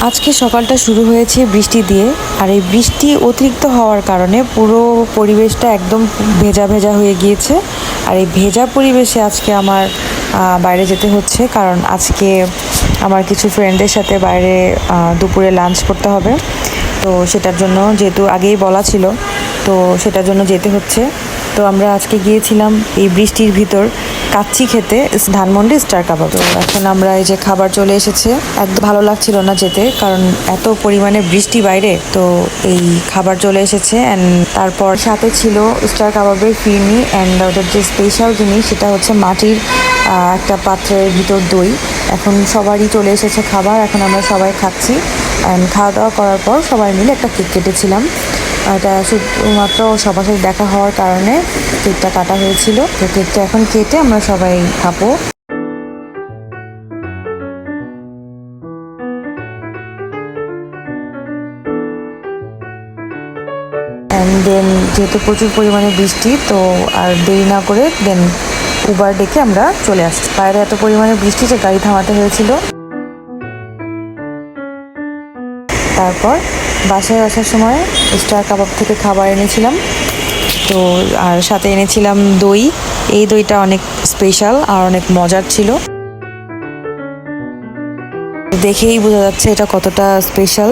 আজকে সকালটা শুরু হয়েছে বৃষ্টি দিয়ে, আর এই বৃষ্টি অতিরিক্ত হওয়ার কারণে পুরো পরিবেশটা একদম ভেজা ভেজা হয়ে গিয়েছে। আর এই ভেজা পরিবেশে আজকে আমার বাইরে যেতে হচ্ছে, কারণ আজকে আমার কিছু ফ্রেন্ডদের সাথে বাইরে দুপুরে লাঞ্চ করতে হবে। তো সেটার জন্য যেহেতু আগেই বলা ছিল, তো সেটার জন্য যেতে হচ্ছে। তো আমরা আজকে গিয়েছিলাম এই বৃষ্টির ভিতর কাচ্চি খেতে ধানমন্ডি স্টার কাবাব। তো এখন আমরা এই যে খাবার চলে এসেছে, একদম ভালো লাগছিল না যেতে, কারণ এত পরিমাণে বৃষ্টি বাইরে। তো এই খাবার চলে এসেছে, অ্যান্ড তারপর সাথে ছিল স্টার কাবাবের ফিরনি, অ্যান্ড ওদের যে স্পেশাল জিনিস সেটা হচ্ছে মাটির একটা পাত্রের ভিতর দই। এখন সবারই চলে এসেছে খাবার, এখন আমরা সবাই খাচ্ছি। অ্যান্ড খাওয়া দাওয়া করার পর সবাই মিলে একটা কেক কেটেছিলাম। এটা শুধুমাত্র সবার সাথে দেখা হওয়ার কারণে কেকটা কাটা হয়েছিল। তো কেকটা এখন কেটে আমরা সবাই খাবো। অ্যান্ড দেন যেহেতু প্রচুর পরিমাণে বৃষ্টি, তো আর দেরি না করে দেন উবার ডেকে আমরা চলে আসছি। বাইরে এত পরিমাণে বৃষ্টি যে গাড়ি থামাতে হয়েছিল। তারপর বাসায় আসার সময় স্টার কাবাব থেকে খাবার এনেছিলাম, তো আর সাথে এনেছিলাম দই। এই দইটা অনেক স্পেশাল আর অনেক মজার ছিল, দেখেই বোঝা যাচ্ছে এটা কতটা স্পেশাল।